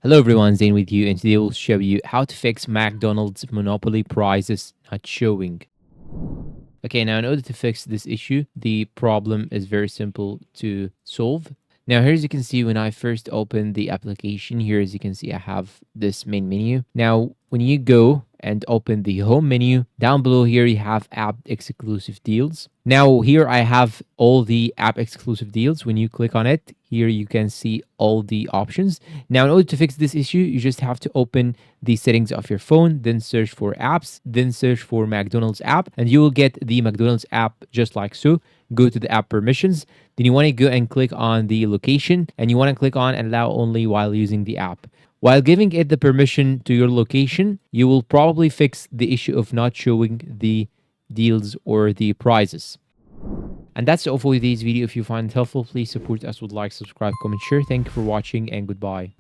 Hello everyone, Zane with you, and today we'll show you how to fix McDonald's monopoly prices not showing. Okay, now in order to fix this issue, the problem is very simple to solve. Now here as you can see, when I first open the application, here as you can see, I have this main menu. Now when you go and open the home menu, down below here you have app exclusive deals. Now here I have all the app exclusive deals. When you click on it, here you can see all the options. Now in order to fix this issue, you just have to open the settings of your phone, then search for apps, then search for McDonald's app, and you will get the McDonald's app just like so. Go to the app permissions, then you want to go and click on the location, and you want to click on allow only while using the app. While giving it the permission to your location, you will probably fix the issue of not showing the deals or the prizes. And that's all for today's video. If you find it helpful, please support us with like, subscribe, comment, share. Thank you for watching and goodbye.